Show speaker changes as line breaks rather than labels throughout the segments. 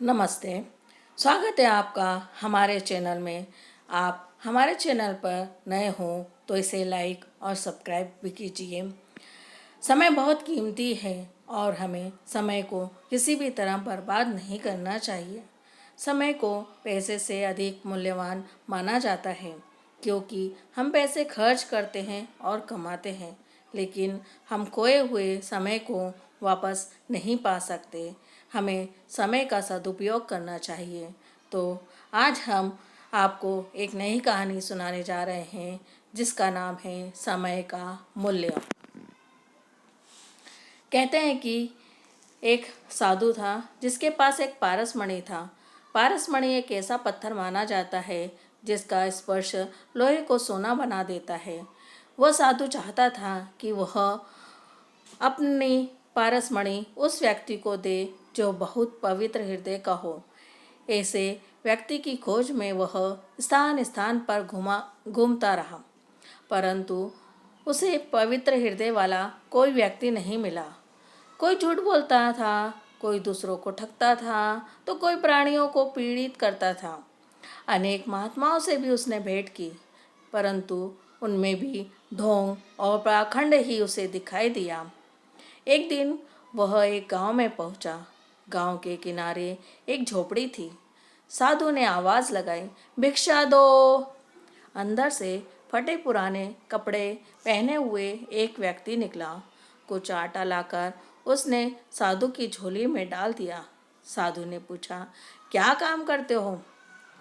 नमस्ते। स्वागत है आपका हमारे चैनल में। आप हमारे चैनल पर नए हो तो इसे लाइक और सब्सक्राइब भी कीजिए। समय बहुत कीमती है और हमें समय को किसी भी तरह बर्बाद नहीं करना चाहिए। समय को पैसे से अधिक मूल्यवान माना जाता है, क्योंकि हम पैसे खर्च करते हैं और कमाते हैं, लेकिन हम खोए हुए समय को वापस नहीं पा सकते। हमें समय का सदुपयोग करना चाहिए। तो आज हम आपको एक नई कहानी सुनाने जा रहे हैं, जिसका नाम है समय का मूल्य। कहते हैं कि एक साधु था जिसके पास एक पारसमणि था। पारसमणि एक ऐसा पत्थर माना जाता है जिसका स्पर्श लोहे को सोना बना देता है। वह साधु चाहता था कि वह अपनी पारसमणि उस व्यक्ति को दे जो बहुत पवित्र हृदय का हो। ऐसे व्यक्ति की खोज में वह स्थान स्थान पर घूमता रहा, परंतु उसे पवित्र हृदय वाला कोई व्यक्ति नहीं मिला। कोई झूठ बोलता था, कोई दूसरों को ठगता था, तो कोई प्राणियों को पीड़ित करता था। अनेक महात्माओं से भी उसने भेंट की, परंतु उनमें भी ढोंग और पाखंड ही उसे दिखाई दिया। एक दिन वह एक गांव में पहुंचा। गांव के किनारे एक झोपड़ी थी। साधु ने आवाज लगाई, भिक्षा दो। अंदर से फटे पुराने कपड़े पहने हुए एक व्यक्ति निकला। कुछ आटा लाकर उसने साधु की झोली में डाल दिया। साधु ने पूछा, क्या काम करते हो?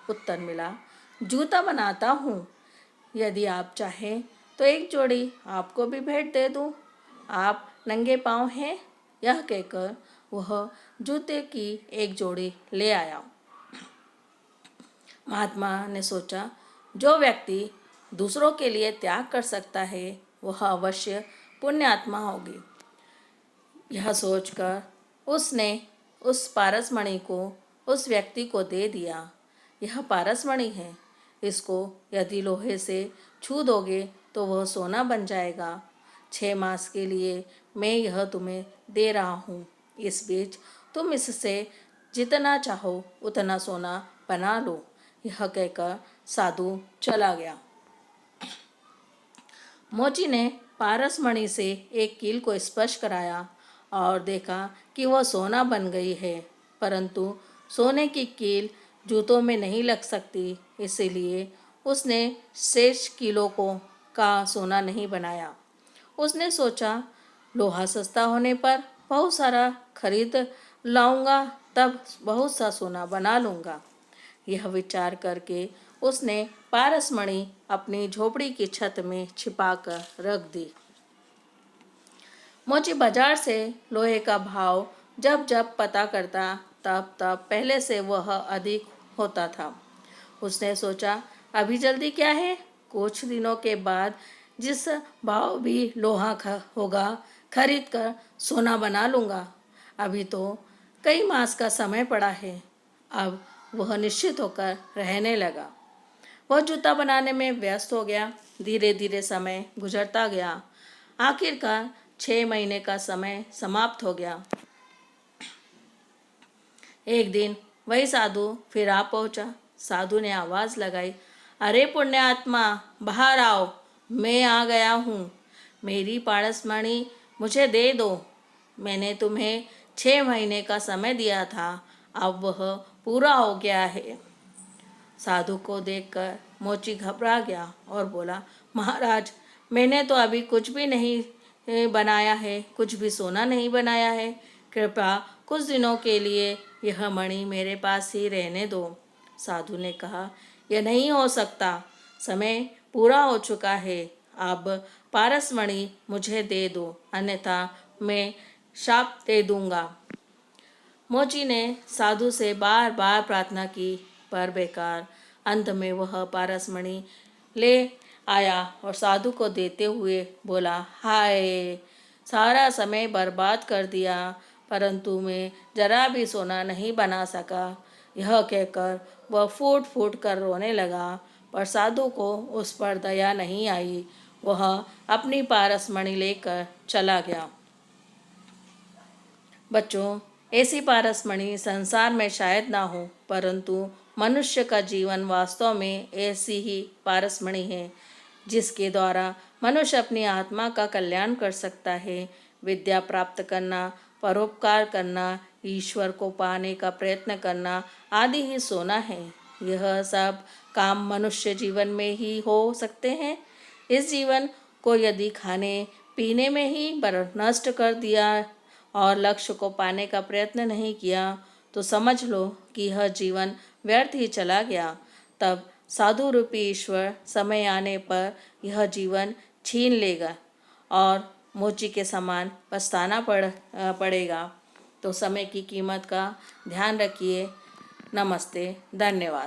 उत्तर मिला, जूता बनाता हूँ। यदि आप चाहें तो एक जोड़ी आपको भी भेंट दे दूँ। आप नंगे पाँव हैं? यह कहकर वह जूते की एक जोड़ी ले आया। महात्मा ने सोचा, जो व्यक्ति दूसरों के लिए त्याग कर सकता है वह अवश्य पुण्य आत्मा होगी। यह सोचकर उसने उस पारसमणि को उस व्यक्ति को दे दिया। यह पारसमणि है, इसको यदि लोहे से छू दोगे तो वह सोना बन जाएगा। 6 मास के लिए मैं यह तुम्हें दे रहा हूँ। इस बीच तुम इससे जितना चाहो उतना सोना बना लो। यह कहकर साधु चला गया। मोची ने पारसमणि से एक कील को स्पर्श कराया और देखा कि वह सोना बन गई है, परंतु सोने की कील जूतों में नहीं लग सकती, इसीलिए उसने शेष कीलों को का सोना नहीं बनाया। उसने सोचा, लोहा सस्ता होने पर बहुत सारा खरीद लाऊंगा, तब बहुत सा सोना बना लूँगा। यह विचार करके उसने पारसमणि अपनी झोपड़ी की छत में छिपाकर रख दी। मोची बाजार से लोहे का भाव जब जब पता करता, तब तब पहले से वह अधिक होता था। उसने सोचा, अभी जल्दी क्या है, कुछ दिनों के बाद जिस भाव भी लोहा होगा खरीद कर सोना बना लूँगा। अभी तो कई मास का समय पड़ा है। अब वह निश्चित होकर रहने लगा। वह जूता बनाने में व्यस्त हो गया। धीरे धीरे समय गुजरता गया। आखिरकार 6 महीने का समय समाप्त हो गया। एक दिन वही साधु फिर आ पहुंचा। साधु ने आवाज लगाई, अरे पुण्यात्मा, बाहर आओ, मैं आ गया हूँ। मेरी पारसमणि मुझे दे दो। मैंने तुम्हें 6 महीने का समय दिया था, अब वह पूरा हो गया है। साधु को देखकर मोची घबरा गया और बोला, महाराज, मैंने तो अभी कुछ भी नहीं बनाया है, कुछ भी सोना नहीं बनाया है। कृपया कुछ दिनों के लिए यह मणि मेरे पास ही रहने दो। साधु ने कहा, यह नहीं हो सकता, समय पूरा हो चुका है। अब पारसमणि मुझे दे दो, अन्यथा मैं शाप दे दूंगा। मोची ने साधु से बार बार प्रार्थना की, पर बेकार। अंत में वह पारसमणि ले आया और साधु को देते हुए बोला, हाय, सारा समय बर्बाद कर दिया, परंतु मैं जरा भी सोना नहीं बना सका। यह कहकर वह फूट फूट कर रोने लगा, पर साधु को उस पर दया नहीं आई। वह अपनी पारसमणि लेकर चला गया। बच्चों, ऐसी पारसमणि संसार में शायद ना हो, परंतु मनुष्य का जीवन वास्तव में ऐसी ही पारसमणि है जिसके द्वारा मनुष्य अपनी आत्मा का कल्याण कर सकता है। विद्या प्राप्त करना, परोपकार करना, ईश्वर को पाने का प्रयत्न करना आदि ही सोना है। यह सब काम मनुष्य जीवन में ही हो सकते हैं। इस जीवन को यदि खाने पीने में ही नष्ट कर दिया और लक्ष्य को पाने का प्रयत्न नहीं किया तो समझ लो कि यह जीवन व्यर्थ ही चला गया। तब साधु रूपी ईश्वर समय आने पर यह जीवन छीन लेगा और मोची के समान पछताना पड़ेगा। तो समय की कीमत का ध्यान रखिए। नमस्ते, धन्यवाद।